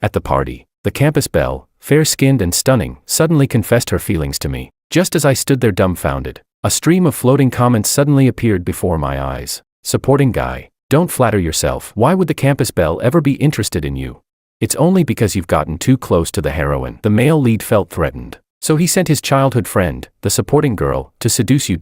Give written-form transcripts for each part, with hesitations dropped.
At the party, the campus belle, fair-skinned and stunning, suddenly confessed her feelings to me. Just as I stood there dumbfounded, a stream of floating comments suddenly appeared before my eyes. Supporting guy. Don't flatter yourself. Why would the campus belle ever be interested in you? It's only because you've gotten too close to the heroine. The male lead felt threatened. So he sent his childhood friend, the supporting girl, to seduce you.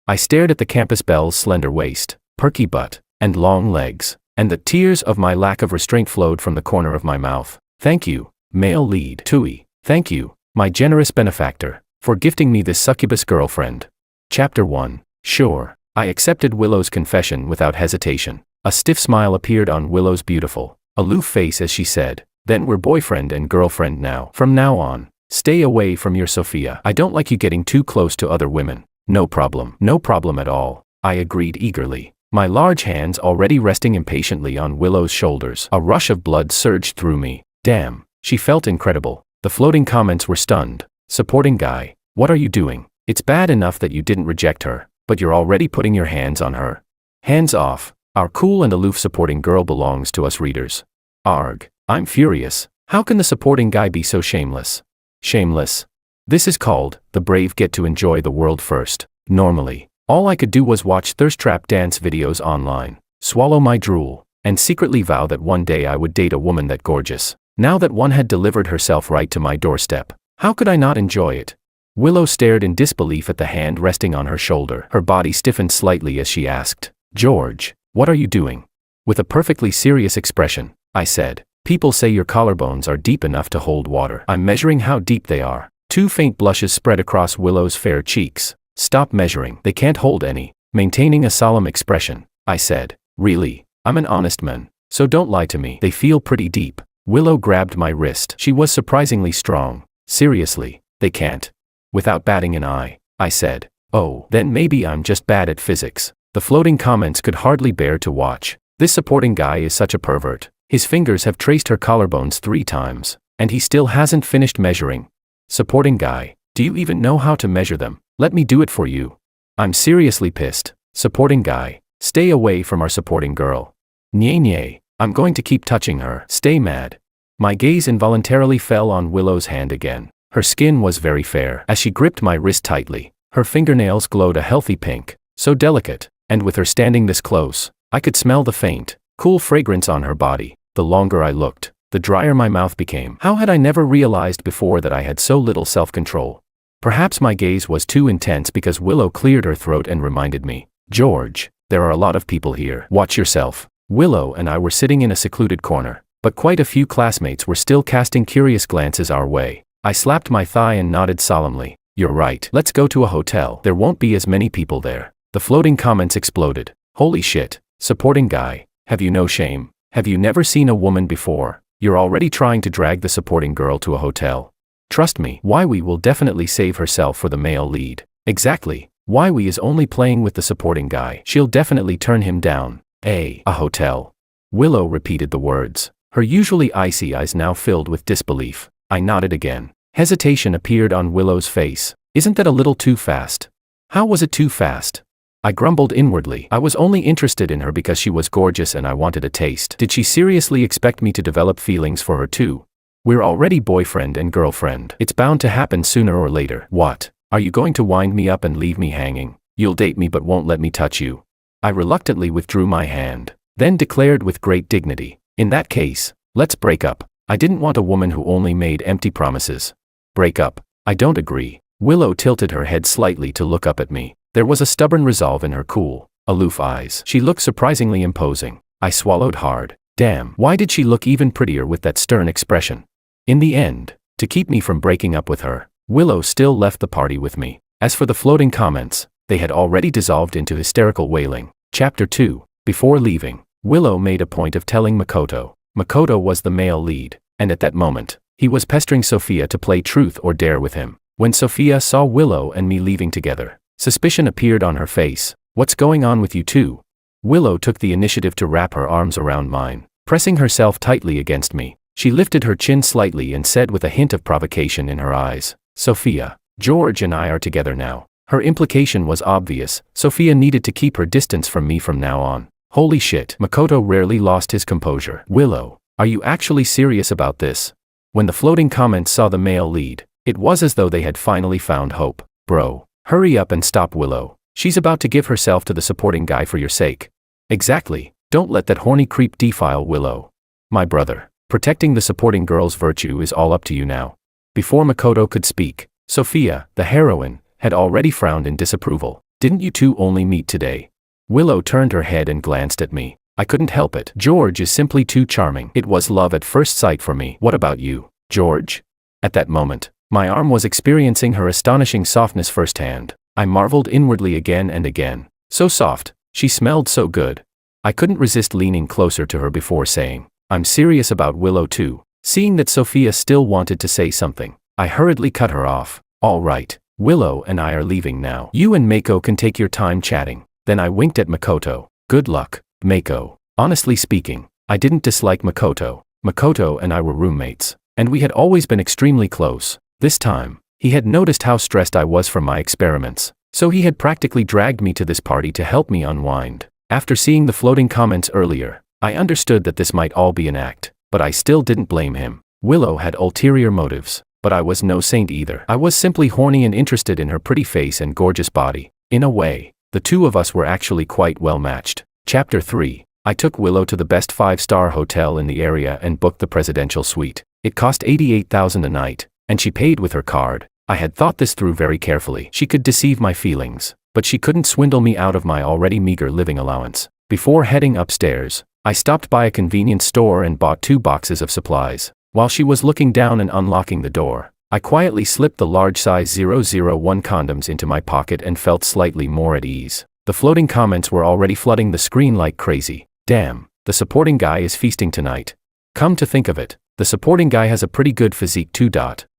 I stared at the campus belle's slender waist, perky butt, and long legs, and the tears of my lack of restraint flowed from the corner of my mouth. Thank you, male lead Ptooey. Thank you, my generous benefactor, for gifting me this succubus girlfriend. Chapter 1. Sure. I accepted Willow's confession without hesitation. A stiff smile appeared on Willow's beautiful, aloof face as she said, "Then we're boyfriend and girlfriend now. From now on, stay away from your Sophia. I don't like you getting too close to other women." No problem at all, I agreed eagerly, my large hands already resting impatiently on Willow's shoulders. A rush of blood surged through me. Damn, she felt incredible. The floating comments were stunned. Supporting guy, what are you doing? It's bad enough that you didn't reject her, but you're already putting your hands on her. Hands off. Our cool and aloof supporting girl belongs to us readers. Arg, I'm furious. How can the supporting guy be so shameless? Shameless. This is called, the brave get to enjoy the world first. Normally, all I could do was watch thirst trap dance videos online, swallow my drool, and secretly vow that one day I would date a woman that gorgeous. Now that one had delivered herself right to my doorstep, how could I not enjoy it? Willow stared in disbelief at the hand resting on her shoulder. Her body stiffened slightly as she asked, "George, what are you doing?" With a perfectly serious expression, I said, "People say your collarbones are deep enough to hold water. I'm measuring how deep they are." Two faint blushes spread across Willow's fair cheeks. "Stop measuring. They can't hold any." Maintaining a solemn expression, I said, "Really, I'm an honest man, so don't lie to me. They feel pretty deep." Willow grabbed my wrist. She was surprisingly strong. "Seriously, they can't." Without batting an eye, I said, "Oh, then maybe I'm just bad at physics." The floating comments could hardly bear to watch. This supporting guy is such a pervert. His fingers have traced her collarbones 3 times, and he still hasn't finished measuring. Supporting guy, do you even know how to measure them? Let me do it for you. I'm seriously pissed. Supporting guy, stay away from our supporting girl. Nye, I'm going to keep touching her. Stay mad. My gaze involuntarily fell on Willow's hand again. Her skin was very fair. As she gripped my wrist tightly, her fingernails glowed a healthy pink, so delicate, and with her standing this close, I could smell the faint, cool fragrance on her body. The longer I looked, the drier my mouth became. How had I never realized before that I had so little self-control? Perhaps my gaze was too intense because Willow cleared her throat and reminded me, "George, there are a lot of people here. Watch yourself." Willow and I were sitting in a secluded corner, but quite a few classmates were still casting curious glances our way. I slapped my thigh and nodded solemnly. "You're right. Let's go to a hotel. There won't be as many people there." The floating comments exploded. "Holy shit, supporting guy, have you no shame? Have you never seen a woman before? You're already trying to drag the supporting girl to a hotel. Trust me, Waiwi will definitely save herself for the male lead." Exactly, Waiwi is only playing with the supporting guy. She'll definitely turn him down. A hotel. Willow repeated the words, her usually icy eyes now filled with disbelief. I nodded again. Hesitation appeared on Willow's face. "Isn't that a little too fast?" "How was it too fast?" I grumbled inwardly. I was only interested in her because she was gorgeous and I wanted a taste. Did she seriously expect me to develop feelings for her too? We're already boyfriend and girlfriend. It's bound to happen sooner or later. What? Are you going to wind me up and leave me hanging? You'll date me but won't let me touch you. I reluctantly withdrew my hand, then declared with great dignity, "In that case, let's break up." I didn't want a woman who only made empty promises. "Break up? I don't agree." Willow tilted her head slightly to look up at me. There was a stubborn resolve in her cool, aloof eyes. She looked surprisingly imposing. I swallowed hard. Damn, why did she look even prettier with that stern expression? In the end, to keep me from breaking up with her, Willow still left the party with me. As for the floating comments, they had already dissolved into hysterical wailing. Chapter 2. Before leaving, Willow made a point of telling Makoto. Makoto was the male lead, and at that moment, he was pestering Sophia to play truth or dare with him. When Sophia saw Willow and me leaving together, suspicion appeared on her face. "What's going on with you two?" Willow took the initiative to wrap her arms around mine, pressing herself tightly against me. She lifted her chin slightly and said with a hint of provocation in her eyes, "Sophia, George and I are together now." Her implication was obvious. Sophia needed to keep her distance from me from now on. Holy shit. Makoto rarely lost his composure. "Willow, Are you actually serious about this? When the floating comments saw the male lead, it was as though they had finally found hope. Bro, hurry up and stop Willow. She's about to give herself to the supporting guy for your sake. Exactly, don't let that horny creep defile Willow. My brother, protecting the supporting girl's virtue is all up to you now. Before Makoto could speak, Sophia, the heroine, had already frowned in disapproval. Didn't you two only meet today? Willow turned her head and glanced at me. I couldn't help it. George is simply too charming. It was love at first sight for me. What about you, George? At that moment, my arm was experiencing her astonishing softness firsthand. I marveled inwardly again and again. So soft, she smelled so good. I couldn't resist leaning closer to her before saying, I'm serious about Willow too. Seeing that Sophia still wanted to say something, I hurriedly cut her off. All right, Willow and I are leaving now. You and Mako can take your time chatting. Then I winked at Makoto. Good luck, Mako. Honestly speaking, I didn't dislike Makoto. Makoto and I were roommates, and we had always been extremely close. This time, he had noticed how stressed I was from my experiments, so he had practically dragged me to this party to help me unwind. After seeing the floating comments earlier, I understood that this might all be an act, but I still didn't blame him. Willow had ulterior motives, but I was no saint either. I was simply horny and interested in her pretty face and gorgeous body. In a way, the two of us were actually quite well matched. Chapter 3. I took Willow to the best 5-star hotel in the area and booked the presidential suite. It cost $88,000 a night, and she paid with her card. I had thought this through very carefully. She could deceive my feelings, but she couldn't swindle me out of my already meager living allowance. Before heading upstairs, I stopped by a convenience store and bought 2 boxes of supplies. While she was looking down and unlocking the door, I quietly slipped the large size 001 condoms into my pocket and felt slightly more at ease. The floating comments were already flooding the screen like crazy. Damn, the supporting guy is feasting tonight. Come to think of it, the supporting guy has a pretty good physique too.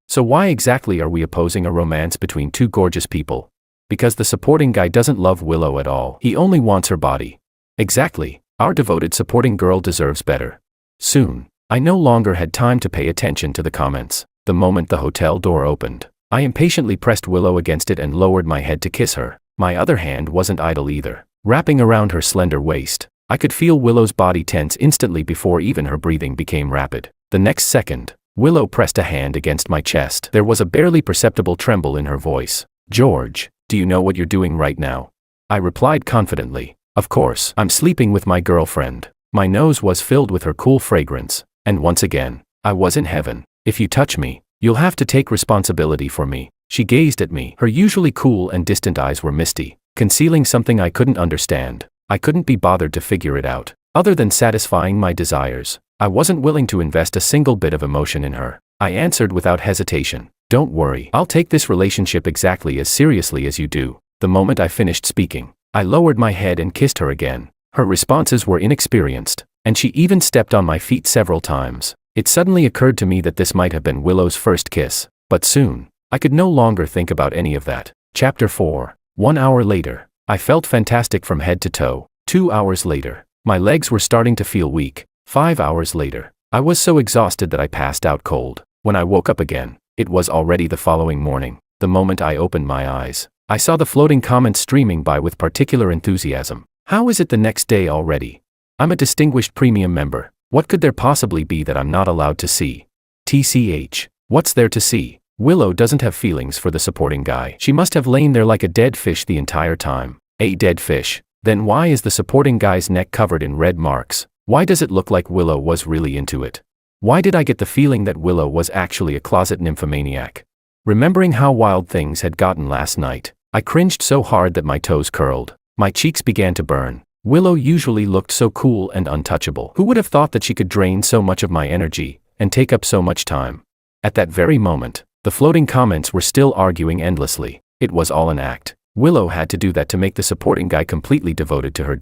So why exactly are we opposing a romance between 2 gorgeous people? Because the supporting guy doesn't love Willow at all. He only wants her body. Exactly, our devoted supporting girl deserves better. Soon, I no longer had time to pay attention to the comments. The moment the hotel door opened, I impatiently pressed Willow against it and lowered my head to kiss her. My other hand wasn't idle either. Wrapping around her slender waist, I could feel Willow's body tense instantly before even her breathing became rapid. The next second, Willow pressed a hand against my chest. There was a barely perceptible tremble in her voice. George, do you know what you're doing right now? I replied confidently. Of course, I'm sleeping with my girlfriend. My nose was filled with her cool fragrance, and once again, I was in heaven. If you touch me, you'll have to take responsibility for me. She gazed at me. Her usually cool and distant eyes were misty, concealing something I couldn't understand. I couldn't be bothered to figure it out. Other than satisfying my desires, I wasn't willing to invest a single bit of emotion in her. I answered without hesitation. Don't worry, I'll take this relationship exactly as seriously as you do. The moment I finished speaking, I lowered my head and kissed her again. Her responses were inexperienced, and she even stepped on my feet several times. It suddenly occurred to me that this might have been Willow's first kiss, but soon, I could no longer think about any of that. Chapter 4. 1 hour later, I felt fantastic from head to toe. 2 hours later, my legs were starting to feel weak. 5 hours later, I was so exhausted that I passed out cold. When I woke up again, it was already the following morning. The moment I opened my eyes, I saw the floating comments streaming by with particular enthusiasm. How is it the next day already? I'm a distinguished premium member. What could there possibly be that I'm not allowed to see? TCH. What's there to see? Willow doesn't have feelings for the supporting guy. She must have lain there like a dead fish the entire time. A dead fish? Then why is the supporting guy's neck covered in red marks? Why does it look like Willow was really into it? Why did I get the feeling that Willow was actually a closet nymphomaniac? Remembering how wild things had gotten last night, I cringed so hard that my toes curled. My cheeks began to burn. Willow usually looked so cool and untouchable. Who would have thought that she could drain so much of my energy and take up so much time? At that very moment, the floating comments were still arguing endlessly. It was all an act. Willow had to do that to make the supporting guy completely devoted to her.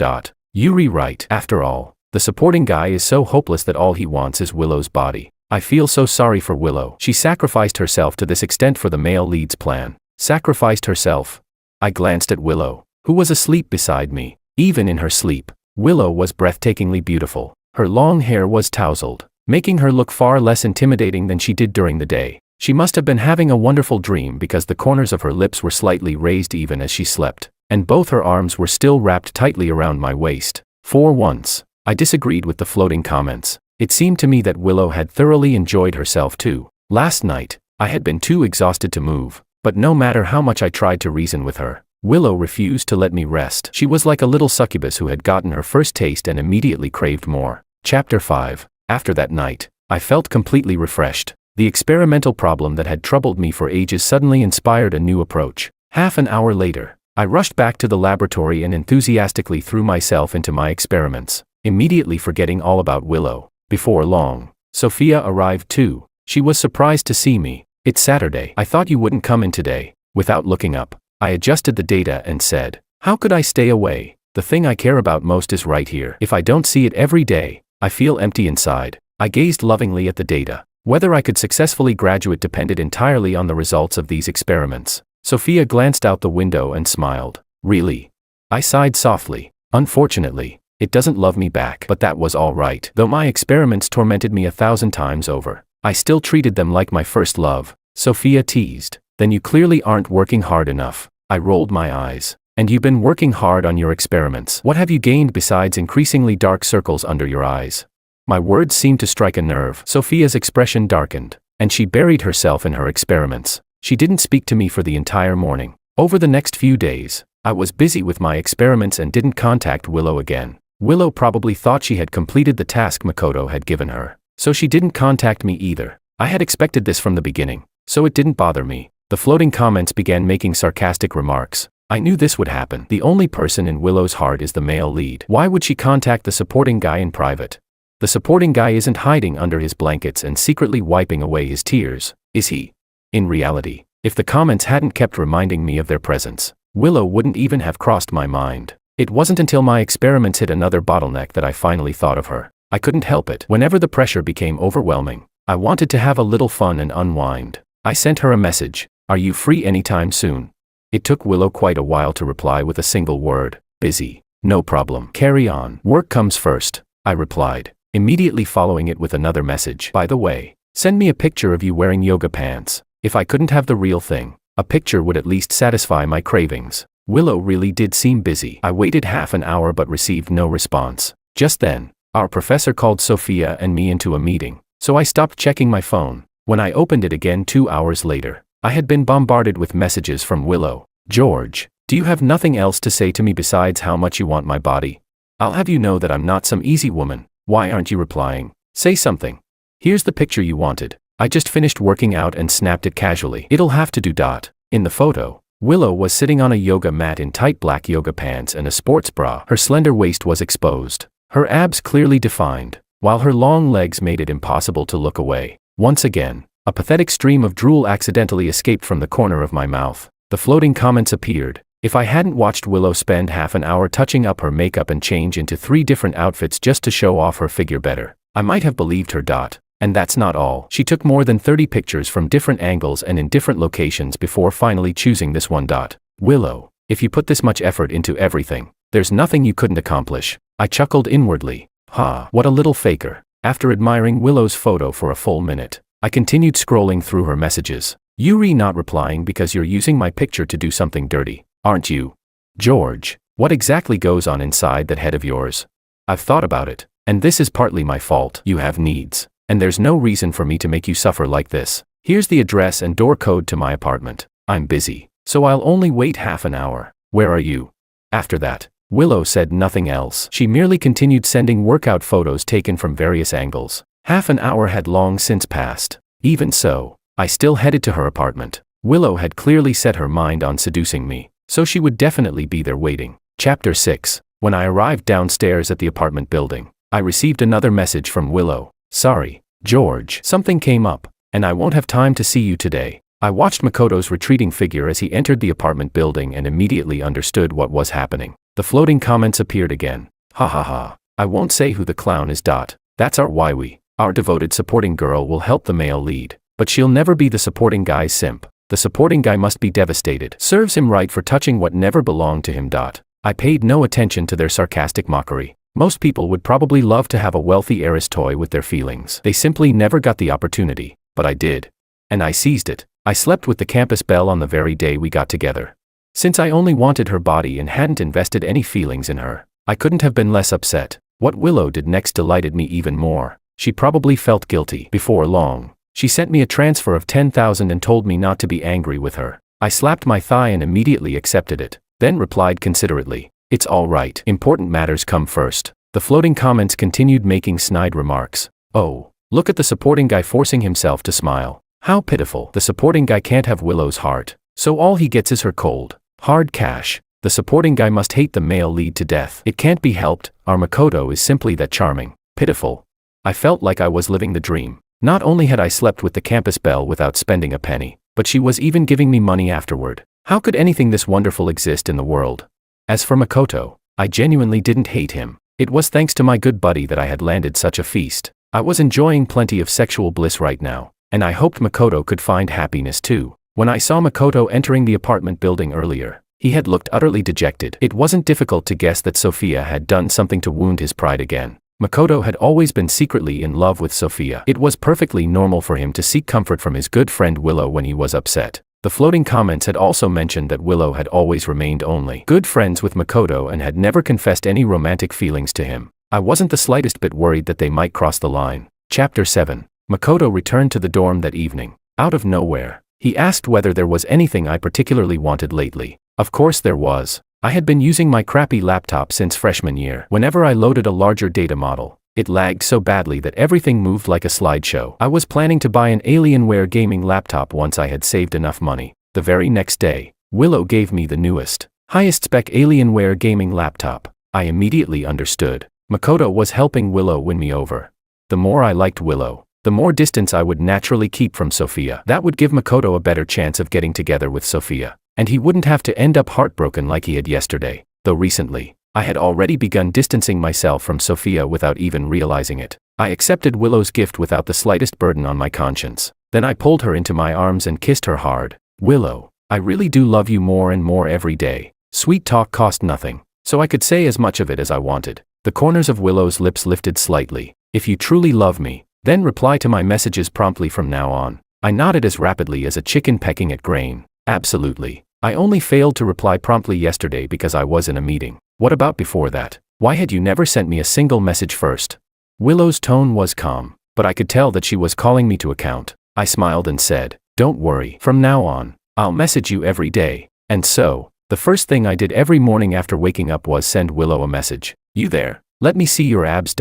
Yuri right. After all, the supporting guy is so hopeless that all he wants is Willow's body. I feel so sorry for Willow. She sacrificed herself to this extent for the male lead's plan. Sacrificed herself. I glanced at Willow, who was asleep beside me. Even in her sleep, Willow was breathtakingly beautiful. Her long hair was tousled, making her look far less intimidating than she did during the day. She must have been having a wonderful dream because the corners of her lips were slightly raised even as she slept, and both her arms were still wrapped tightly around my waist. For once, I disagreed with the floating comments. It seemed to me that Willow had thoroughly enjoyed herself too. Last night, I had been too exhausted to move, but no matter how much I tried to reason with her, Willow refused to let me rest. She was like a little succubus who had gotten her first taste and immediately craved more. Chapter 5. After that night, I felt completely refreshed. The experimental problem that had troubled me for ages suddenly inspired a new approach. Half an hour later, I rushed back to the laboratory and enthusiastically threw myself into my experiments, immediately forgetting all about Willow. Before long, Sophia arrived too. She was surprised to see me. "It's Saturday. I thought you wouldn't come in today." Without looking up, I adjusted the data and said, "How could I stay away? The thing I care about most is right here. If I don't see it every day, I feel empty inside." I gazed lovingly at the data. Whether I could successfully graduate depended entirely on the results of these experiments. Sophia glanced out the window and smiled. "Really?" I sighed softly. "Unfortunately, it doesn't love me back." But that was all right. Though my experiments tormented me 1,000 times over, I still treated them like my first love. Sophia teased. "Then you clearly aren't working hard enough." I rolled my eyes. "And you've been working hard on your experiments. What have you gained besides increasingly dark circles under your eyes?" My words seemed to strike a nerve. Sophia's expression darkened, and she buried herself in her experiments. She didn't speak to me for the entire morning. Over the next few days, I was busy with my experiments and didn't contact Willow again. Willow probably thought she had completed the task Makoto had given her, so she didn't contact me either. I had expected this from the beginning, so it didn't bother me. The floating comments began making sarcastic remarks. I knew this would happen. The only person in Willow's heart is the male lead. Why would she contact the supporting guy in private? The supporting guy isn't hiding under his blankets and secretly wiping away his tears, is he? In reality, if the comments hadn't kept reminding me of their presence, Willow wouldn't even have crossed my mind. It wasn't until my experiments hit another bottleneck that I finally thought of her. I couldn't help it. Whenever the pressure became overwhelming, I wanted to have a little fun and unwind. I sent her a message. "Are you free anytime soon?" It took Willow quite a while to reply with a single word. "Busy." "No problem. Carry on. Work comes first," I replied, immediately following it with another message. "By the way, send me a picture of you wearing yoga pants." If I couldn't have the real thing, a picture would at least satisfy my cravings. Willow really did seem busy. I waited half an hour but received no response. Just then, our professor called Sophia and me into a meeting, so I stopped checking my phone. When I opened it again 2 hours later, I had been bombarded with messages from Willow. "George, do you have nothing else to say to me besides how much you want my body? I'll have you know that I'm not some easy woman. Why aren't you replying? Say something. Here's the picture you wanted. I just finished working out and snapped it casually. It'll have to do. In the photo, Willow was sitting on a yoga mat in tight black yoga pants and a sports bra. Her slender waist was exposed, her abs clearly defined, while her long legs made it impossible to look away. Once again, a pathetic stream of drool accidentally escaped from the corner of my mouth. The floating comments appeared. If I hadn't watched Willow spend half an hour touching up her makeup and change into 3 different outfits just to show off her figure better, I might have believed her. And that's not all. She took more than 30 pictures from different angles and in different locations before finally choosing this one. "Willow, if you put this much effort into everything, there's nothing you couldn't accomplish." I chuckled inwardly. What a little faker. After admiring Willow's photo for a full minute, I continued scrolling through her messages. "Yuri not replying because you're using my picture to do something dirty, aren't you? George, what exactly goes on inside that head of yours? I've thought about it, and this is partly my fault. You have needs, and there's no reason for me to make you suffer like this. Here's the address and door code to my apartment. I'm busy, so I'll only wait half an hour. Where are you?" After that, Willow said nothing else. She merely continued sending workout photos taken from various angles. Half an hour had long since passed. Even so, I still headed to her apartment. Willow had clearly set her mind on seducing me, so she would definitely be there waiting. Chapter 6. When I arrived downstairs at the apartment building, I received another message from Willow. "Sorry, George, something came up, and I won't have time to see you today." I watched Makoto's retreating figure as he entered the apartment building and immediately understood what was happening. The floating comments appeared again. "Ha ha ha. I won't say who the clown is. That's our Yui. Our devoted supporting girl will help the male lead, but she'll never be the supporting guy's simp. The supporting guy must be devastated. Serves him right for touching what never belonged to him. I paid no attention to their sarcastic mockery. Most people would probably love to have a wealthy heiress toy with their feelings. They simply never got the opportunity, but I did. And I seized it. I slept with the campus belle on the very day we got together. Since I only wanted her body and hadn't invested any feelings in her, I couldn't have been less upset. What Willow did next delighted me even more. She probably felt guilty. Before long, she sent me a transfer of 10,000 and told me not to be angry with her. I slapped my thigh and immediately accepted it, then replied considerately, "It's all right. Important matters come first." The floating comments continued making snide remarks. "Oh, look at the supporting guy forcing himself to smile. How pitiful. The supporting guy can't have Willow's heart, so all he gets is her cold, hard cash. The supporting guy must hate the male lead to death. It can't be helped. Our Makoto is simply that charming." Pitiful. I felt like I was living the dream. Not only had I slept with the campus belle without spending a penny, but she was even giving me money afterward. How could anything this wonderful exist in the world? As for Makoto, I genuinely didn't hate him. It was thanks to my good buddy that I had landed such a feast. I was enjoying plenty of sexual bliss right now, and I hoped Makoto could find happiness too. When I saw Makoto entering the apartment building earlier, he had looked utterly dejected. It wasn't difficult to guess that Sophia had done something to wound his pride again. Makoto had always been secretly in love with Sophia. It was perfectly normal for him to seek comfort from his good friend Willow when he was upset. The floating comments had also mentioned that Willow had always remained only good friends with Makoto and had never confessed any romantic feelings to him. I wasn't the slightest bit worried that they might cross the line. Chapter 7. Makoto returned to the dorm that evening. Out of nowhere, he asked whether there was anything I particularly wanted lately. Of course there was. I had been using my crappy laptop since freshman year. Whenever I loaded a larger data model, it lagged so badly that everything moved like a slideshow. I was planning to buy an Alienware gaming laptop once I had saved enough money. The very next day, Willow gave me the newest, highest-spec Alienware gaming laptop. I immediately understood. Makoto was helping Willow win me over. The more I liked Willow, the more distance I would naturally keep from Sophia. That would give Makoto a better chance of getting together with Sophia, and he wouldn't have to end up heartbroken like he had yesterday. Though recently, I had already begun distancing myself from Sophia without even realizing it. I accepted Willow's gift without the slightest burden on my conscience. Then I pulled her into my arms and kissed her hard. "Willow, I really do love you more and more every day." Sweet talk cost nothing, so I could say as much of it as I wanted. The corners of Willow's lips lifted slightly. "If you truly love me, then reply to my messages promptly from now on." I nodded as rapidly as a chicken pecking at grain. "Absolutely. I only failed to reply promptly yesterday because I was in a meeting. What about before that? Why had you never sent me a single message first?" Willow's tone was calm, but I could tell that she was calling me to account. I smiled and said, "Don't worry. From now on, I'll message you every day." And so, the first thing I did every morning after waking up was send Willow a message. "You there? Let me see your abs.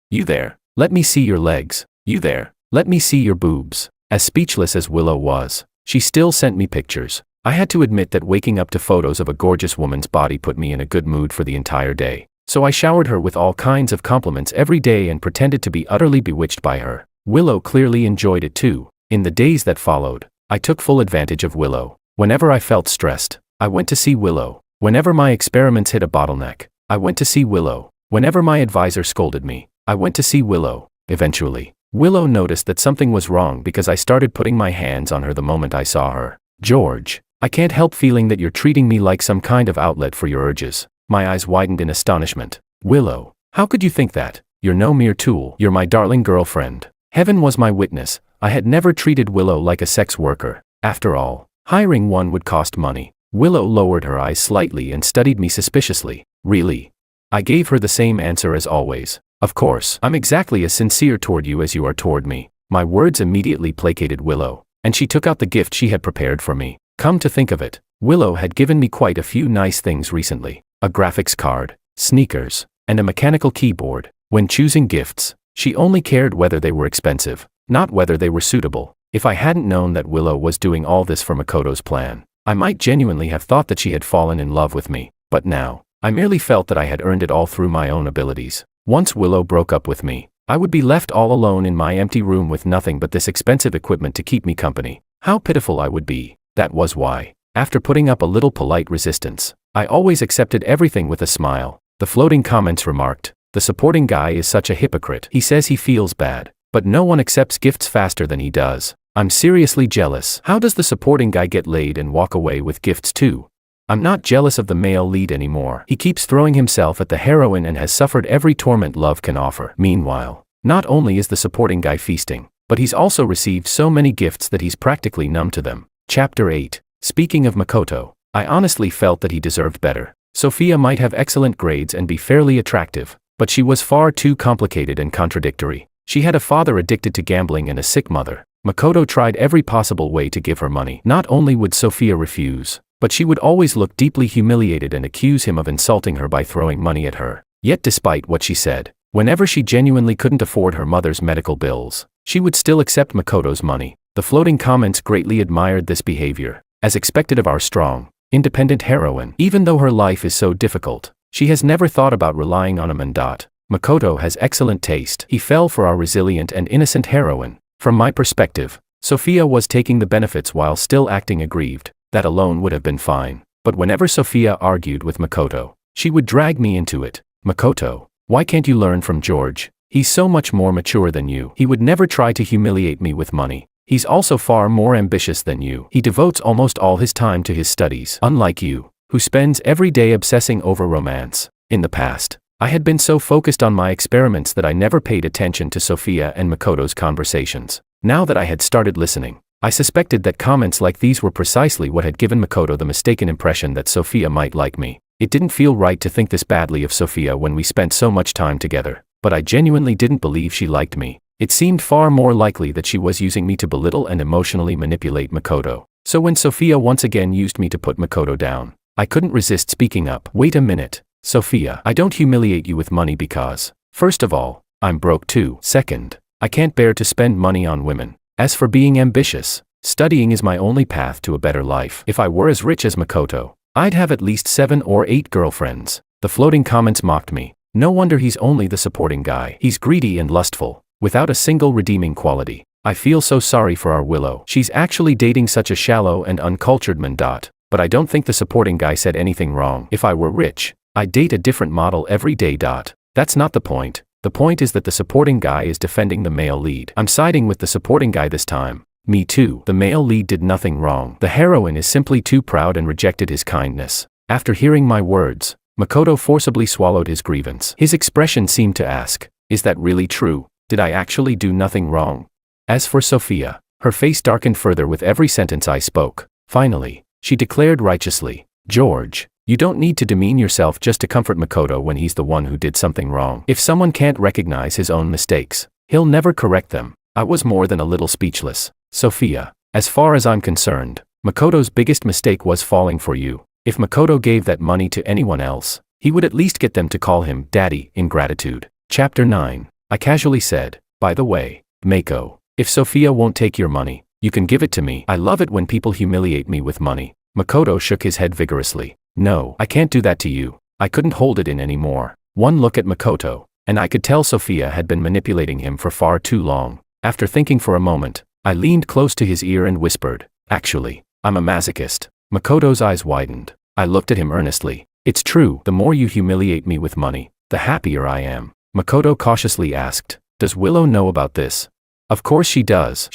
You there? Let me see your legs. You there? Let me see your boobs." As speechless as Willow was, she still sent me pictures. I had to admit that waking up to photos of a gorgeous woman's body put me in a good mood for the entire day. So I showered her with all kinds of compliments every day and pretended to be utterly bewitched by her. Willow clearly enjoyed it too. In the days that followed, I took full advantage of Willow. Whenever I felt stressed, I went to see Willow. Whenever my experiments hit a bottleneck, I went to see Willow. Whenever my advisor scolded me, I went to see Willow. Eventually, Willow noticed that something was wrong because I started putting my hands on her the moment I saw her. "George, I can't help feeling that you're treating me like some kind of outlet for your urges." My eyes widened in astonishment. "Willow, how could you think that? You're no mere tool. You're my darling girlfriend." Heaven was my witness. I had never treated Willow like a sex worker. After all, hiring one would cost money. Willow lowered her eyes slightly and studied me suspiciously. "Really?" I gave her the same answer as always. "Of course, I'm exactly as sincere toward you as you are toward me." My words immediately placated Willow, and she took out the gift she had prepared for me. Come to think of it, Willow had given me quite a few nice things recently. A graphics card, sneakers, and a mechanical keyboard. When choosing gifts, she only cared whether they were expensive, not whether they were suitable. If I hadn't known that Willow was doing all this for Makoto's plan, I might genuinely have thought that she had fallen in love with me. But now, I merely felt that I had earned it all through my own abilities. Once Willow broke up with me, I would be left all alone in my empty room with nothing but this expensive equipment to keep me company. How pitiful I would be. That was why, after putting up a little polite resistance, I always accepted everything with a smile. The floating comments remarked, "The supporting guy is such a hypocrite. He says he feels bad, but no one accepts gifts faster than he does. I'm seriously jealous. How does the supporting guy get laid and walk away with gifts too? I'm not jealous of the male lead anymore. He keeps throwing himself at the heroine and has suffered every torment love can offer." Meanwhile, not only is the supporting guy feasting, but he's also received so many gifts that he's practically numb to them. Chapter 8. Speaking of Makoto, I honestly felt that he deserved better. Sophia might have excellent grades and be fairly attractive, but she was far too complicated and contradictory. She had a father addicted to gambling and a sick mother. Makoto tried every possible way to give her money. Not only would Sophia refuse, but she would always look deeply humiliated and accuse him of insulting her by throwing money at her. Yet despite what she said, whenever she genuinely couldn't afford her mother's medical bills, she would still accept Makoto's money. The floating comments greatly admired this behavior, as expected of our strong, independent heroine. Even though her life is so difficult, she has never thought about relying on a man. Makoto has excellent taste. He fell for our resilient and innocent heroine. From my perspective, Sophia was taking the benefits while still acting aggrieved. That alone would have been fine. But whenever Sophia argued with Makoto, she would drag me into it. Makoto, why can't you learn from George? He's so much more mature than you. He would never try to humiliate me with money. He's also far more ambitious than you. He devotes almost all his time to his studies, unlike you, who spends every day obsessing over romance. In the past, I had been so focused on my experiments that I never paid attention to Sophia and Makoto's conversations. Now that I had started listening, I suspected that comments like these were precisely what had given Makoto the mistaken impression that Sophia might like me. It didn't feel right to think this badly of Sophia when we spent so much time together, but I genuinely didn't believe she liked me. It seemed far more likely that she was using me to belittle and emotionally manipulate Makoto. So when Sophia once again used me to put Makoto down, I couldn't resist speaking up. Wait a minute, Sophia. I don't humiliate you with money because, first of all, I'm broke too. Second, I can't bear to spend money on women. As for being ambitious, studying is my only path to a better life. If I were as rich as Makoto, I'd have at least 7 or 8 girlfriends. The floating comments mocked me. No wonder he's only the supporting guy. He's greedy and lustful, without a single redeeming quality. I feel so sorry for our Willow. She's actually dating such a shallow and uncultured man. But I don't think the supporting guy said anything wrong. If I were rich, I'd date a different model every day. That's not the point. The point is that the supporting guy is defending the male lead. I'm siding with the supporting guy this time. Me too. The male lead did nothing wrong. The heroine is simply too proud and rejected his kindness. After hearing my words, Makoto forcibly swallowed his grievance. His expression seemed to ask, is that really true? Did I actually do nothing wrong? As for Sophia, her face darkened further with every sentence I spoke. Finally, she declared righteously, George, you don't need to demean yourself just to comfort Makoto when he's the one who did something wrong. If someone can't recognize his own mistakes, he'll never correct them. I was more than a little speechless. Sophia, as far as I'm concerned, Makoto's biggest mistake was falling for you. If Makoto gave that money to anyone else, he would at least get them to call him Daddy in gratitude. Chapter 9. I casually said, by the way, Mako, if Sophia won't take your money, you can give it to me. I love it when people humiliate me with money. Makoto shook his head vigorously. No, I can't do that to you. I couldn't hold it in anymore. One look at Makoto, and I could tell Sophia had been manipulating him for far too long. After thinking for a moment, I leaned close to his ear and whispered, actually, I'm a masochist. Makoto's eyes widened. I looked at him earnestly. It's true, the more you humiliate me with money, the happier I am. Makoto cautiously asked, does Willow know about this? Of course she does.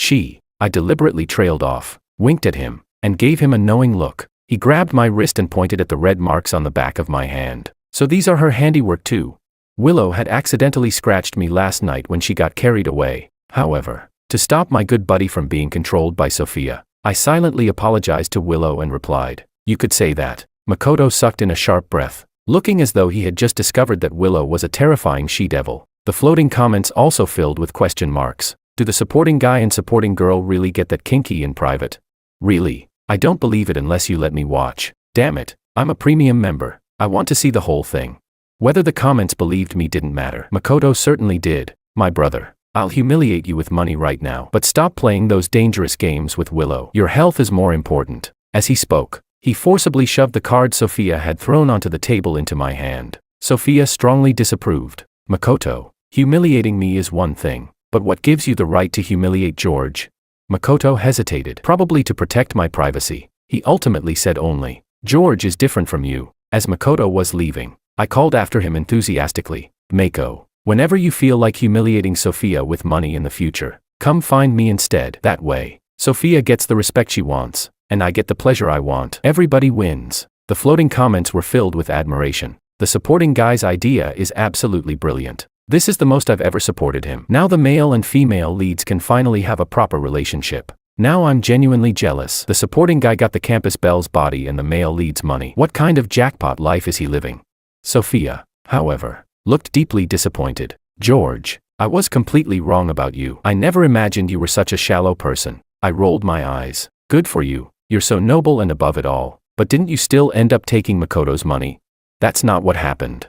I deliberately trailed off, winked at him, and gave him a knowing look. He grabbed my wrist and pointed at the red marks on the back of my hand. So these are her handiwork too. Willow had accidentally scratched me last night when she got carried away. However, to stop my good buddy from being controlled by Sophia, I silently apologized to Willow and replied, you could say that. Makoto sucked in a sharp breath, looking as though he had just discovered that Willow was a terrifying she-devil. The floating comments also filled with question marks. Do the supporting guy and supporting girl really get that kinky in private? Really? I don't believe it unless you let me watch. Damn it, I'm a premium member. I want to see the whole thing. Whether the comments believed me didn't matter. Makoto certainly did. My brother, I'll humiliate you with money right now. But stop playing those dangerous games with Willow. Your health is more important. As he spoke, he forcibly shoved the card Sophia had thrown onto the table into my hand. Sophia strongly disapproved. Makoto, humiliating me is one thing, but what gives you the right to humiliate George? Makoto hesitated, probably to protect my privacy. He ultimately said only, George is different from you. As Makoto was leaving, I called after him enthusiastically, Mako, whenever you feel like humiliating Sophia with money in the future, come find me instead. That way, Sophia gets the respect she wants, and I get the pleasure I want. Everybody wins. The floating comments were filled with admiration. The supporting guy's idea is absolutely brilliant. This is the most I've ever supported him. Now the male and female leads can finally have a proper relationship. Now I'm genuinely jealous. The supporting guy got the campus belle's body and the male lead's money. What kind of jackpot life is he living? Sophia, however, looked deeply disappointed. George, I was completely wrong about you. I never imagined you were such a shallow person. I rolled my eyes. Good for you. You're so noble and above it all. But didn't you still end up taking Makoto's money? That's not what happened.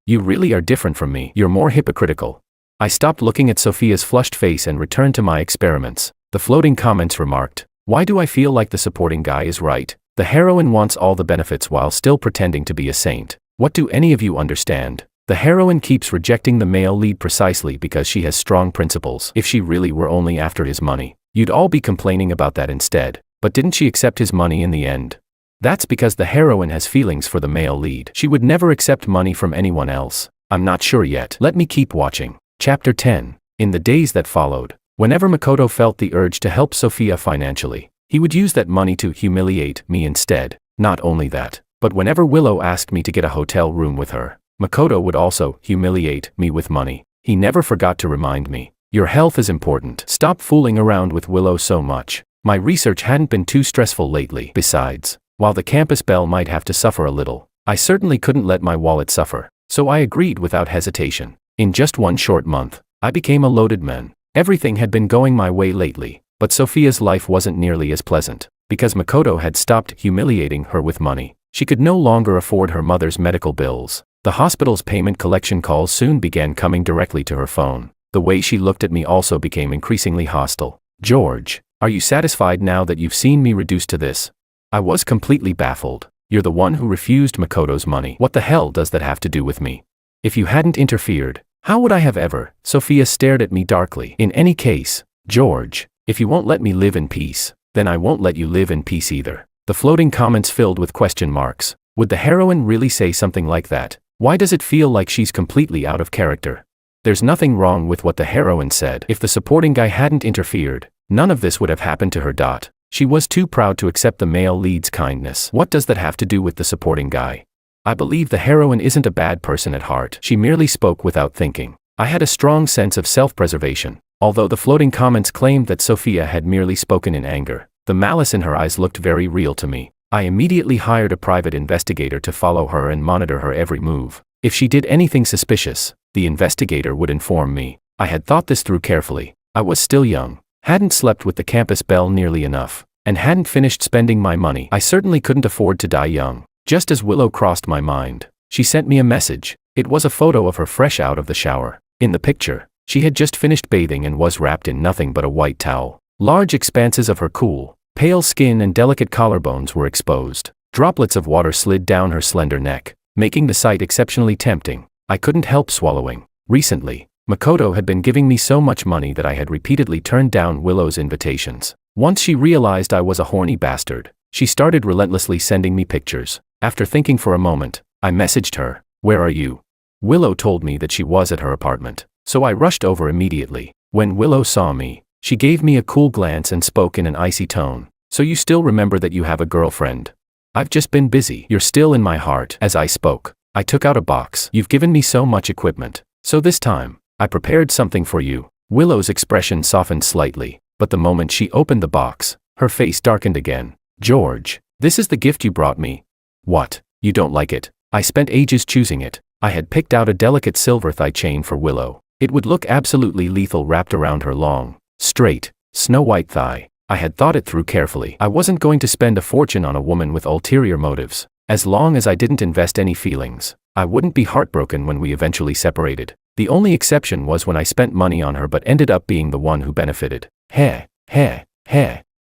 You really are different from me. You're more hypocritical. I stopped looking at Sophia's flushed face and returned to my experiments. The floating comments remarked, "Why do I feel like the supporting guy is right? The heroine wants all the benefits while still pretending to be a saint. What do any of you understand? The heroine keeps rejecting the male lead precisely because she has strong principles. If she really were only after his money, you'd all be complaining about that instead. But didn't she accept his money in the end? That's because the heroine has feelings for the male lead. She would never accept money from anyone else. I'm not sure yet. Let me keep watching." Chapter 10. In the days that followed, whenever Makoto felt the urge to help Sophia financially, he would use that money to humiliate me instead. Not only that, but whenever Willow asked me to get a hotel room with her, Makoto would also humiliate me with money. He never forgot to remind me, "Your health is important. Stop fooling around with Willow so much." My research hadn't been too stressful lately. Besides, while the campus belle might have to suffer a little, I certainly couldn't let my wallet suffer. So I agreed without hesitation. In just one short month, I became a loaded man. Everything had been going my way lately, but Sophia's life wasn't nearly as pleasant. Because Makoto had stopped humiliating her with money, she could no longer afford her mother's medical bills. The hospital's payment collection calls soon began coming directly to her phone. The way she looked at me also became increasingly hostile. "George, are you satisfied now that you've seen me reduced to this?" I was completely baffled. "You're the one who refused Makoto's money. What the hell does that have to do with me? If you hadn't interfered, how would I have ever?" Sophia stared at me darkly. "In any case, George, if you won't let me live in peace, then I won't let you live in peace either." The floating comments filled with question marks. Would the heroine really say something like that? Why does it feel like she's completely out of character? There's nothing wrong with what the heroine said. If the supporting guy hadn't interfered, none of this would have happened to her. She was too proud to accept the male lead's kindness. What does that have to do with the supporting guy? I believe the heroine isn't a bad person at heart. She merely spoke without thinking. I had a strong sense of self-preservation. Although the floating comments claimed that Sophia had merely spoken in anger, the malice in her eyes looked very real to me. I immediately hired a private investigator to follow her and monitor her every move. If she did anything suspicious, the investigator would inform me. I had thought this through carefully. I was still young, hadn't slept with the campus belle nearly enough, and hadn't finished spending my money. I certainly couldn't afford to die young. Just as Willow crossed my mind, she sent me a message. It was a photo of her fresh out of the shower. In the picture, she had just finished bathing and was wrapped in nothing but a white towel. Large expanses of her cool, pale skin and delicate collarbones were exposed. Droplets of water slid down her slender neck, making the sight exceptionally tempting. I couldn't help swallowing. Recently, Makoto had been giving me so much money that I had repeatedly turned down Willow's invitations. Once she realized I was a horny bastard, she started relentlessly sending me pictures. After thinking for a moment, I messaged her, "Where are you?" Willow told me that she was at her apartment, so I rushed over immediately. When Willow saw me, she gave me a cool glance and spoke in an icy tone. "So you still remember that you have a girlfriend?" "I've just been busy." "You're still in my heart." As I spoke, I took out a box. "You've given me so much equipment, so this time, I prepared something for you." Willow's expression softened slightly, but the moment she opened the box, her face darkened again. "George, this is the gift you brought me." "What? You don't like it?" I spent ages choosing it. I had picked out a delicate silver thigh chain for Willow. It would look absolutely lethal wrapped around her long, straight, snow-white thigh. I had thought it through carefully. I wasn't going to spend a fortune on a woman with ulterior motives. As long as I didn't invest any feelings, I wouldn't be heartbroken when we eventually separated. The only exception was when I spent money on her but ended up being the one who benefited. Heh.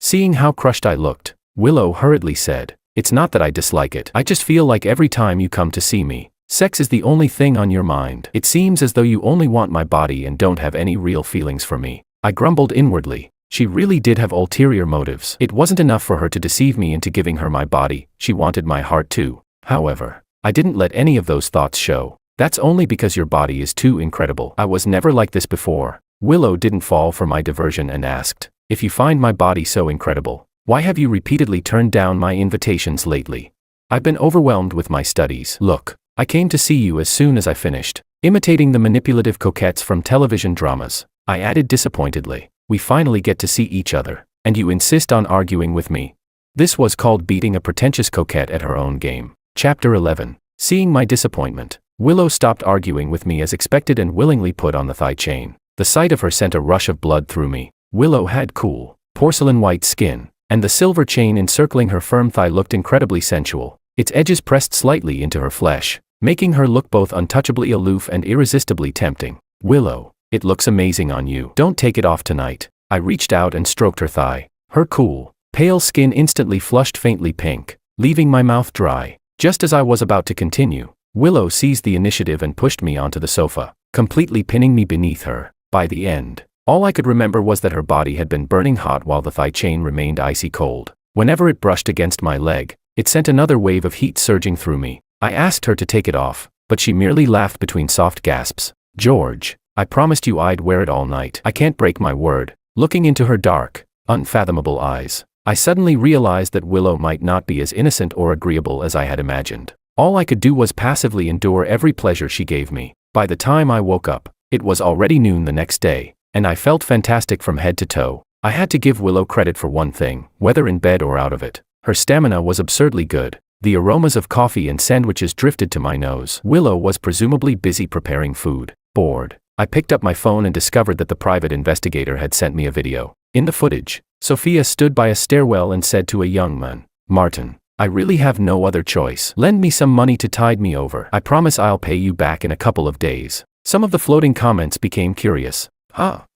Seeing how crushed I looked, Willow hurriedly said, "It's not that I dislike it. I just feel like every time you come to see me, sex is the only thing on your mind. It seems as though you only want my body and don't have any real feelings for me." I grumbled inwardly. She really did have ulterior motives. It wasn't enough for her to deceive me into giving her my body, she wanted my heart too. However, I didn't let any of those thoughts show. "That's only because your body is too incredible. I was never like this before." Willow didn't fall for my diversion and asked, "If you find my body so incredible, why have you repeatedly turned down my invitations lately?" "I've been overwhelmed with my studies. Look, I came to see you as soon as I finished." Imitating the manipulative coquettes from television dramas, I added disappointedly, "We finally get to see each other, and you insist on arguing with me." This was called beating a pretentious coquette at her own game. Chapter 11. Seeing my disappointment, Willow stopped arguing with me as expected and willingly put on the thigh chain. The sight of her sent a rush of blood through me. Willow had cool, porcelain white skin, and the silver chain encircling her firm thigh looked incredibly sensual, its edges pressed slightly into her flesh, making her look both untouchably aloof and irresistibly tempting. Willow, it looks amazing on you. Don't take it off tonight. I reached out and stroked her thigh. Her cool, pale skin instantly flushed faintly pink, leaving my mouth dry. Just as I was about to continue, Willow seized the initiative and pushed me onto the sofa, completely pinning me beneath her. By the end, all I could remember was that her body had been burning hot while the thigh chain remained icy cold. Whenever it brushed against my leg, it sent another wave of heat surging through me. I asked her to take it off, but she merely laughed between soft gasps. George, I promised you I'd wear it all night. I can't break my word. Looking into her dark, unfathomable eyes, I suddenly realized that Willow might not be as innocent or agreeable as I had imagined. All I could do was passively endure every pleasure she gave me. By the time I woke up, it was already noon the next day, and I felt fantastic from head to toe. I had to give Willow credit for one thing, whether in bed or out of it. Her stamina was absurdly good. The aromas of coffee and sandwiches drifted to my nose. Willow was presumably busy preparing food. Bored, I picked up my phone and discovered that the private investigator had sent me a video. In the footage, Sophia stood by a stairwell and said to a young man, "Martin, I really have no other choice. Lend me some money to tide me over. I promise I'll pay you back in a couple of days." Some of the floating comments became curious.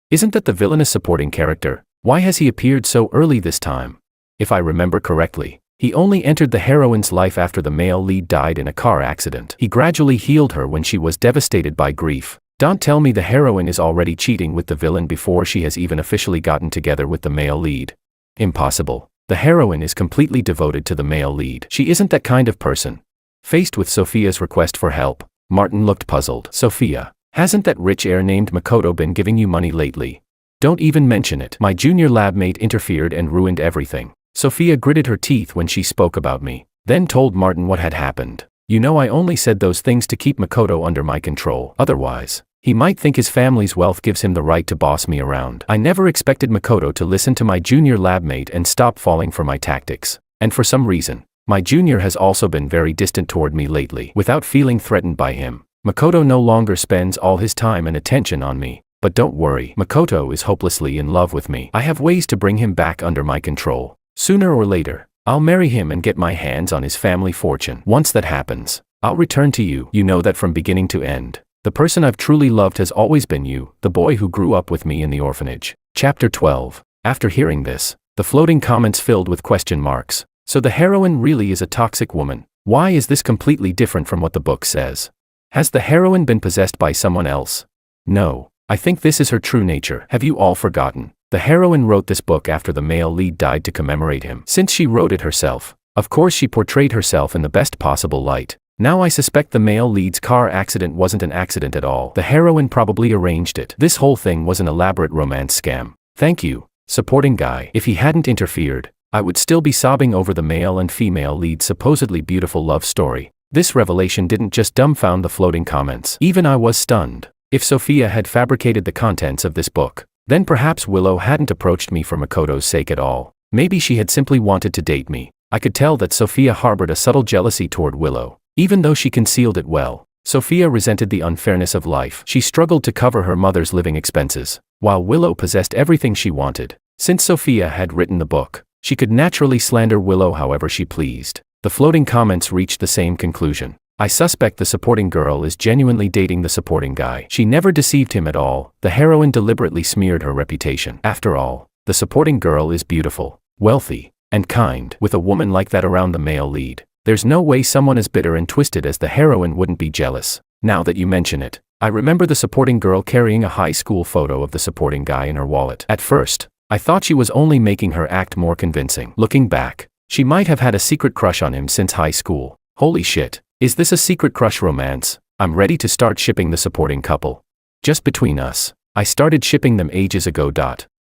Isn't that the villainous supporting character? Why has he appeared so early this time? If I remember correctly, he only entered the heroine's life after the male lead died in a car accident. He gradually healed her when she was devastated by grief. Don't tell me the heroine is already cheating with the villain before she has even officially gotten together with the male lead. Impossible. The heroine is completely devoted to the male lead. She isn't that kind of person. Faced with Sophia's request for help, Martin looked puzzled. "Sophia, hasn't that rich heir named Makoto been giving you money lately?" "Don't even mention it." My junior lab mate interfered and ruined everything. Sophia gritted her teeth when she spoke about me, then told Martin what had happened. "You know, I only said those things to keep Makoto under my control. Otherwise, he might think his family's wealth gives him the right to boss me around." I never expected Makoto to listen to my junior lab mate and stop falling for my tactics. And for some reason, my junior has also been very distant toward me lately. Without feeling threatened by him, Makoto no longer spends all his time and attention on me. But don't worry, Makoto is hopelessly in love with me. I have ways to bring him back under my control. Sooner or later, I'll marry him and get my hands on his family fortune. Once that happens, I'll return to you. You know that from beginning to end, the person I've truly loved has always been you, the boy who grew up with me in the orphanage. Chapter 12. After hearing this, the floating comments filled with question marks. So the heroine really is a toxic woman. Why is this completely different from what the book says? Has the heroine been possessed by someone else? No, I think this is her true nature. Have you all forgotten? The heroine wrote this book after the male lead died to commemorate him. Since she wrote it herself, of course she portrayed herself in the best possible light. Now I suspect the male lead's car accident wasn't an accident at all. The heroine probably arranged it. This whole thing was an elaborate romance scam. Thank you, supporting guy. If he hadn't interfered, I would still be sobbing over the male and female lead's supposedly beautiful love story. This revelation didn't just dumbfound the floating comments. Even I was stunned. If Sophia had fabricated the contents of this book, then perhaps Willow hadn't approached me for Makoto's sake at all. Maybe she had simply wanted to date me. I could tell that Sophia harbored a subtle jealousy toward Willow. Even though she concealed it well, Sophia resented the unfairness of life. She struggled to cover her mother's living expenses, while Willow possessed everything she wanted. Since Sophia had written the book, she could naturally slander Willow however she pleased. The floating comments reached the same conclusion. I suspect the supporting girl is genuinely dating the supporting guy. She never deceived him at all. The heroine deliberately smeared her reputation. After all, the supporting girl is beautiful, wealthy, and kind. With a woman like that around the male lead, there's no way someone as bitter and twisted as the heroine wouldn't be jealous. Now that you mention it, I remember the supporting girl carrying a high school photo of the supporting guy in her wallet. At first, I thought she was only making her act more convincing. Looking back, she might have had a secret crush on him since high school. Holy shit. Is this a secret crush romance? I'm ready to start shipping the supporting couple. Just between us, I started shipping them ages ago.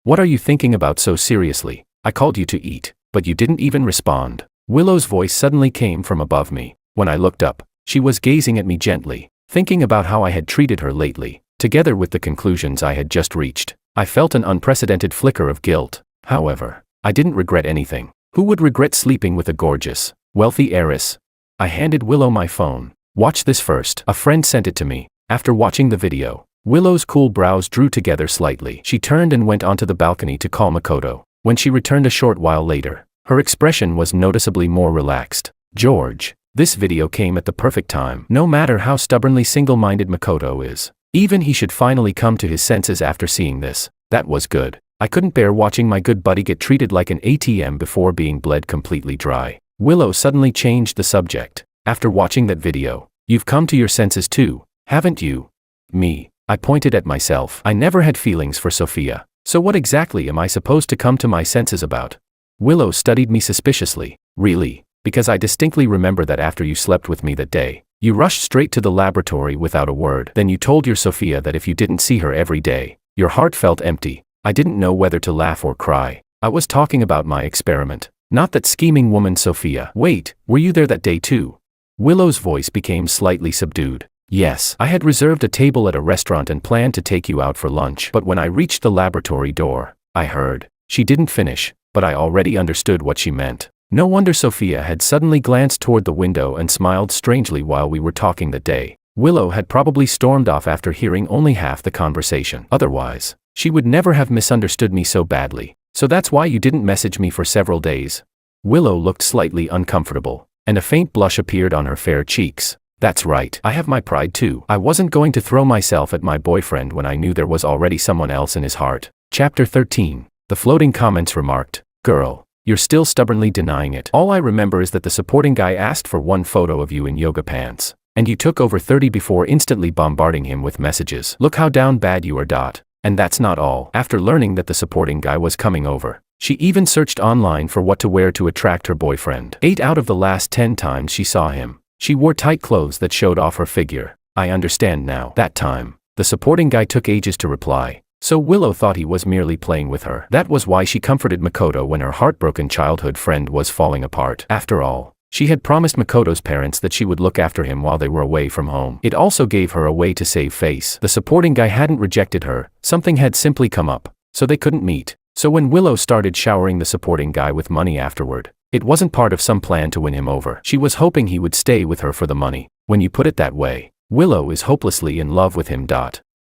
What are you thinking about so seriously? I called you to eat, but you didn't even respond. Willow's voice suddenly came from above me. When I looked up, she was gazing at me gently, thinking about how I had treated her lately. Together with the conclusions I had just reached, I felt an unprecedented flicker of guilt. However, I didn't regret anything. Who would regret sleeping with a gorgeous, wealthy heiress? I handed Willow my phone. Watch this first. A friend sent it to me. After watching the video, Willow's cool brows drew together slightly. She turned and went onto the balcony to call Makoto. When she returned a short while later, her expression was noticeably more relaxed. George, this video came at the perfect time. No matter how stubbornly single-minded Makoto is, even he should finally come to his senses after seeing this. That was good. I couldn't bear watching my good buddy get treated like an ATM before being bled completely dry. Willow suddenly changed the subject. After watching that video, you've come to your senses too, haven't you? Me. I pointed at myself. I never had feelings for Sophia. So what exactly am I supposed to come to my senses about? Willow studied me suspiciously. Really? Because I distinctly remember that after you slept with me that day, you rushed straight to the laboratory without a word. Then you told your Sophia that if you didn't see her every day, your heart felt empty. I didn't know whether to laugh or cry. I was talking about my experiment, not that scheming woman Sophia. Wait, were you there that day too? Willow's voice became slightly subdued. Yes, I had reserved a table at a restaurant and planned to take you out for lunch, but when I reached the laboratory door, I heard. She didn't finish, but I already understood what she meant. No wonder Sophia had suddenly glanced toward the window and smiled strangely while we were talking that day. Willow had probably stormed off after hearing only half the conversation. Otherwise, she would never have misunderstood me so badly. So that's why you didn't message me for several days? Willow looked slightly uncomfortable, and a faint blush appeared on her fair cheeks. That's right, I have my pride too. I wasn't going to throw myself at my boyfriend when I knew there was already someone else in his heart. Chapter 13. The floating comments remarked, "Girl, you're still stubbornly denying it. All I remember is that the supporting guy asked for one photo of you in yoga pants, and you took over 30 before instantly bombarding him with messages. Look how down bad you are. And that's not all. After learning that the supporting guy was coming over, she even searched online for what to wear to attract her boyfriend. 8 out of the last 10 times she saw him, she wore tight clothes that showed off her figure. I understand now. That time, the supporting guy took ages to reply, so Willow thought he was merely playing with her. That was why she comforted Makoto when her heartbroken childhood friend was falling apart. After all, she had promised Makoto's parents that she would look after him while they were away from home. It also gave her a way to save face. The supporting guy hadn't rejected her, something had simply come up, so they couldn't meet. So when Willow started showering the supporting guy with money afterward, it wasn't part of some plan to win him over. She was hoping he would stay with her for the money. When you put it that way, Willow is hopelessly in love with him.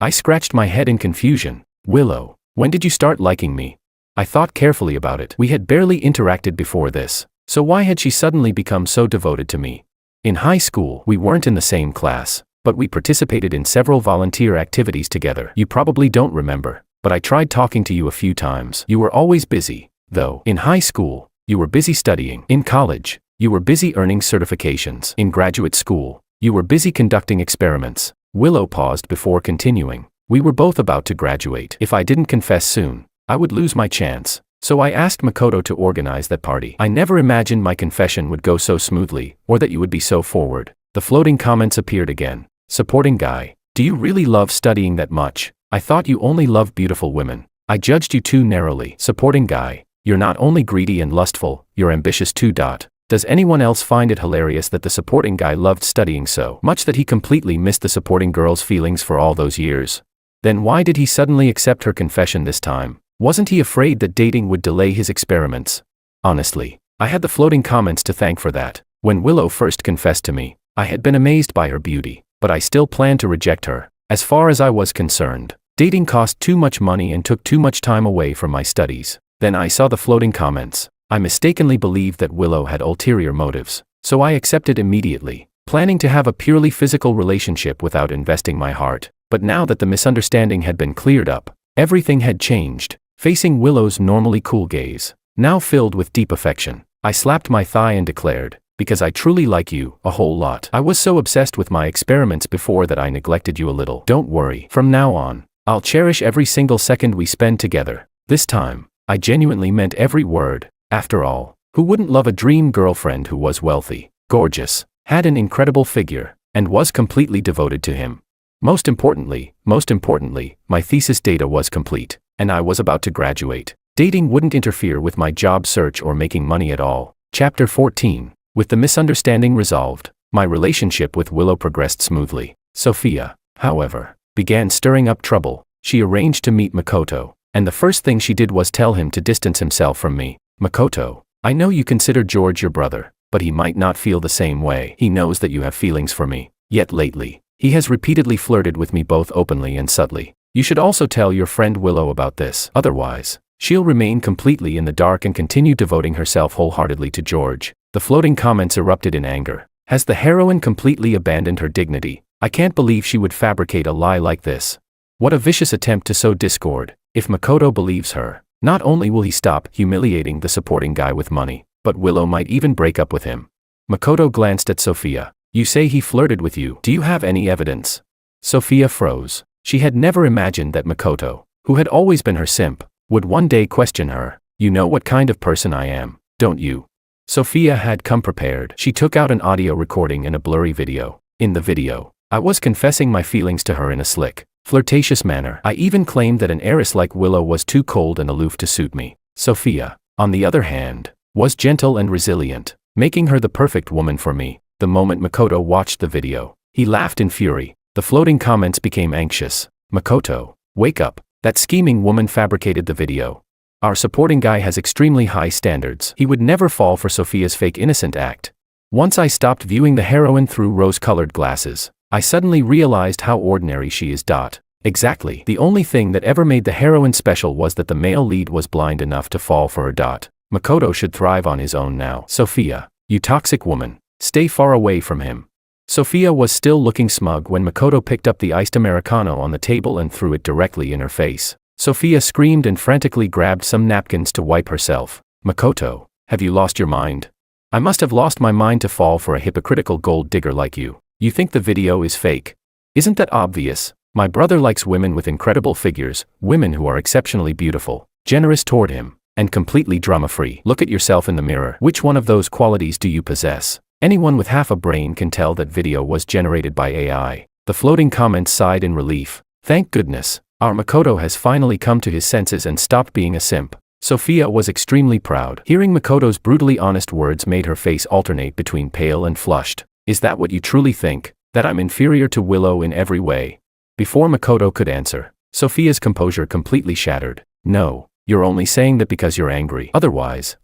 I scratched my head in confusion. Willow, when did you start liking me? I thought carefully about it. We had barely interacted before this. So why had she suddenly become so devoted to me? In high school, we weren't in the same class, but we participated in several volunteer activities together. You probably don't remember, but I tried talking to you a few times. You were always busy, though. In high school, you were busy studying. In college, you were busy earning certifications. In graduate school, you were busy conducting experiments. Willow paused before continuing. We were both about to graduate. If I didn't confess soon, I would lose my chance. So I asked Makoto to organize that party. I never imagined my confession would go so smoothly, or that you would be so forward. The floating comments appeared again. Supporting guy, do you really love studying that much? I thought you only loved beautiful women. I judged you too narrowly. Supporting guy, you're not only greedy and lustful, you're ambitious too. Does anyone else find it hilarious that the supporting guy loved studying so much that he completely missed the supporting girl's feelings for all those years? Then why did he suddenly accept her confession this time? Wasn't he afraid that dating would delay his experiments? Honestly, I had the floating comments to thank for that. When Willow first confessed to me, I had been amazed by her beauty, but I still planned to reject her. As far as I was concerned, dating cost too much money and took too much time away from my studies. Then I saw the floating comments. I mistakenly believed that Willow had ulterior motives, so I accepted immediately, planning to have a purely physical relationship without investing my heart. But now that the misunderstanding had been cleared up, everything had changed. Facing Willow's normally cool gaze, now filled with deep affection, I slapped my thigh and declared, because I truly like you, a whole lot. I was so obsessed with my experiments before that I neglected you a little. Don't worry, from now on, I'll cherish every single second we spend together. This time, I genuinely meant every word. After all, who wouldn't love a dream girlfriend who was wealthy, gorgeous, had an incredible figure, and was completely devoted to him? Most importantly, my thesis data was complete, and I was about to graduate. Dating wouldn't interfere with my job search or making money at all. Chapter 14. With the misunderstanding resolved, my relationship with Willow progressed smoothly. Sophia, however, began stirring up trouble. She arranged to meet Makoto, and the first thing she did was tell him to distance himself from me. Makoto, I know you consider George your brother, but he might not feel the same way. He knows that you have feelings for me, yet lately, He has repeatedly flirted with me both openly and subtly. You should also tell your friend Willow about this. Otherwise, she'll remain completely in the dark and continue devoting herself wholeheartedly to George. The floating comments erupted in anger. Has the heroine completely abandoned her dignity? I can't believe she would fabricate a lie like this. What a vicious attempt to sow discord. If Makoto believes her, not only will he stop humiliating the supporting guy with money, but Willow might even break up with him. Makoto glanced at Sophia. You say he flirted with you. Do you have any evidence? Sophia froze. She had never imagined that Makoto, who had always been her simp, would one day question her. You know what kind of person I am, don't you? Sophia had come prepared. She took out an audio recording and a blurry video. In the video, I was confessing my feelings to her in a slick, flirtatious manner. I even claimed that an heiress like Willow was too cold and aloof to suit me. Sophia, on the other hand, was gentle and resilient, making her the perfect woman for me. The moment Makoto watched the video, he laughed in fury. The floating comments became anxious. Makoto, wake up. That scheming woman fabricated the video. Our supporting guy has extremely high standards. He would never fall for Sophia's fake innocent act. Once I stopped viewing the heroine through rose-colored glasses, I suddenly realized how ordinary she is. Exactly. The only thing that ever made the heroine special was that the male lead was blind enough to fall for her. Makoto should thrive on his own now. Sophia, you toxic woman, stay far away from him. Sophia was still looking smug when Makoto picked up the iced Americano on the table and threw it directly in her face. Sophia screamed and frantically grabbed some napkins to wipe herself. Makoto, have you lost your mind? I must have lost my mind to fall for a hypocritical gold digger like you. You think the video is fake? Isn't that obvious? My brother likes women with incredible figures, women who are exceptionally beautiful, generous toward him, and completely drama-free. Look at yourself in the mirror. Which one of those qualities do you possess? Anyone with half a brain can tell that video was generated by AI. The floating comments sighed in relief. Thank goodness, our Makoto has finally come to his senses and stopped being a simp. Sophia was extremely proud. Hearing Makoto's brutally honest words made her face alternate between pale and flushed. Is that what you truly think? That I'm inferior to Willow in every way? Before Makoto could answer, Sophia's composure completely shattered. No, you're only saying that because you're angry. Otherwise,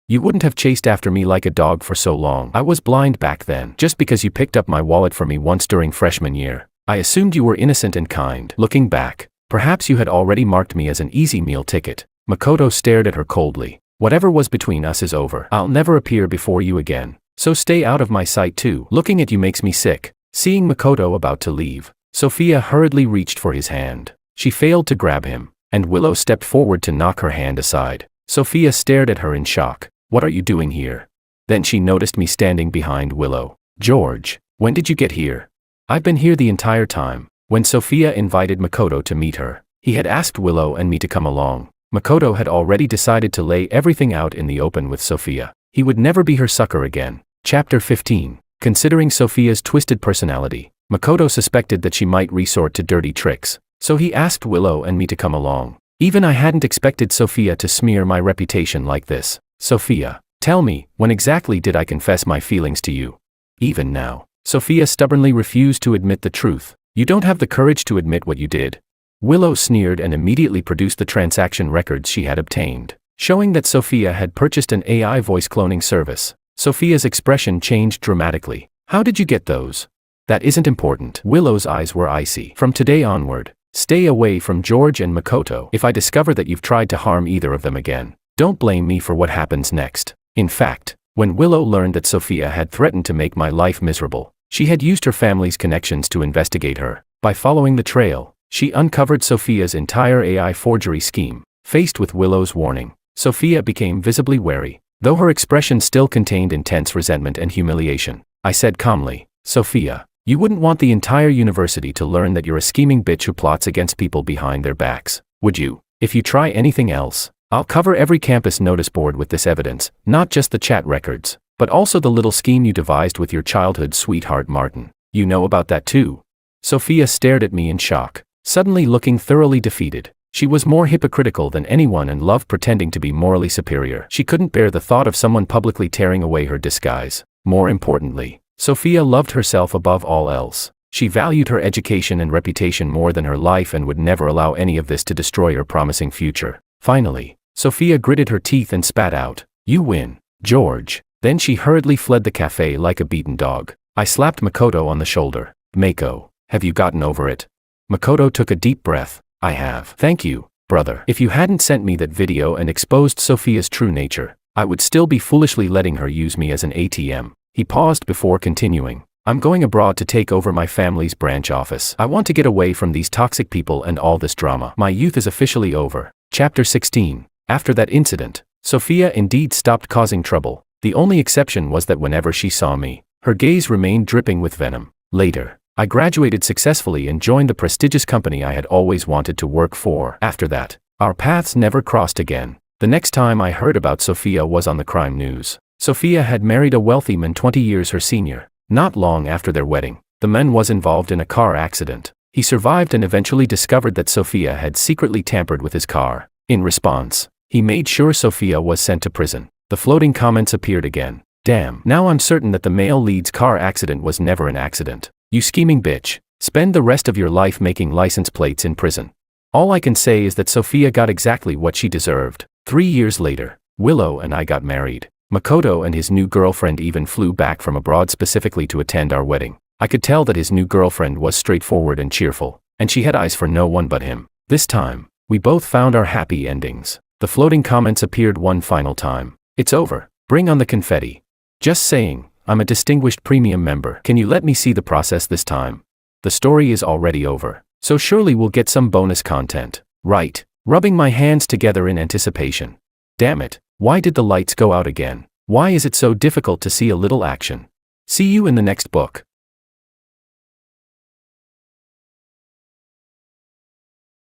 you wouldn't have chased after me like a dog for so long. I was blind back then. Just because you picked up my wallet for me once during freshman year, I assumed you were innocent and kind. Looking back, perhaps you had already marked me as an easy meal ticket. Makoto stared at her coldly. Whatever was between us is over. I'll never appear before you again. So stay out of my sight too. Looking at you makes me sick. Seeing Makoto about to leave, Sophia hurriedly reached for his hand. She failed to grab him, and Willow stepped forward to knock her hand aside. Sophia stared at her in shock. What are you doing here? Then she noticed me standing behind Willow. George, when did you get here? I've been here the entire time. When Sophia invited Makoto to meet her, he had asked Willow and me to come along. Makoto had already decided to lay everything out in the open with Sophia. He would never be her sucker again. Chapter 15. Considering Sophia's twisted personality, Makoto suspected that she might resort to dirty tricks, so he asked Willow and me to come along. Even I hadn't expected Sophia to smear my reputation like this. Sophia, tell me, when exactly did I confess my feelings to you? Even now, Sophia stubbornly refused to admit the truth. You don't have the courage to admit what you did. Willow sneered and immediately produced the transaction records she had obtained, showing that Sophia had purchased an AI voice cloning service. Sophia's expression changed dramatically. How did you get those? That isn't important. Willow's eyes were icy. From today onward, stay away from George and Makoto. If I discover that you've tried to harm either of them again, don't blame me for what happens next. In fact, when Willow learned that Sophia had threatened to make my life miserable, she had used her family's connections to investigate her. By following the trail, she uncovered Sophia's entire AI forgery scheme. Faced with Willow's warning, Sophia became visibly wary, though her expression still contained intense resentment and humiliation. I said calmly, Sophia, you wouldn't want the entire university to learn that you're a scheming bitch who plots against people behind their backs, would you? If you try anything else, I'll cover every campus notice board with this evidence, not just the chat records, but also the little scheme you devised with your childhood sweetheart Martin. You know about that too? Sophia stared at me in shock, suddenly looking thoroughly defeated. She was more hypocritical than anyone and loved pretending to be morally superior. She couldn't bear the thought of someone publicly tearing away her disguise. More importantly, Sophia loved herself above all else. She valued her education and reputation more than her life and would never allow any of this to destroy her promising future. Finally, Sophia gritted her teeth and spat out, "You win, George." Then she hurriedly fled the cafe like a beaten dog. I slapped Makoto on the shoulder. Mako, have you gotten over it? Makoto took a deep breath. I have. Thank you, brother. If you hadn't sent me that video and exposed Sophia's true nature, I would still be foolishly letting her use me as an ATM. He paused before continuing. I'm going abroad to take over my family's branch office. I want to get away from these toxic people and all this drama. My youth is officially over. Chapter 16. After that incident, Sophia indeed stopped causing trouble. The only exception was that whenever she saw me, her gaze remained dripping with venom. Later, I graduated successfully and joined the prestigious company I had always wanted to work for. After that, our paths never crossed again. The next time I heard about Sophia was on the crime news. Sophia had married a wealthy man 20 years her senior. Not long after their wedding, the man was involved in a car accident. He survived and eventually discovered that Sophia had secretly tampered with his car. In response, he made sure Sophia was sent to prison. The floating comments appeared again. Damn, now I'm certain that the male lead's car accident was never an accident. You scheming bitch. Spend the rest of your life making license plates in prison. All I can say is that Sophia got exactly what she deserved. 3 years later, Willow and I got married. Makoto and his new girlfriend even flew back from abroad specifically to attend our wedding. I could tell that his new girlfriend was straightforward and cheerful, and she had eyes for no one but him. This time, we both found our happy endings. The floating comments appeared one final time. It's over. Bring on the confetti. Just saying, I'm a distinguished premium member. Can you let me see the process this time? The story is already over, so surely we'll get some bonus content. Right. Rubbing my hands together in anticipation. Damn it. Why did the lights go out again? Why is it so difficult to see a little action? See you in the next book.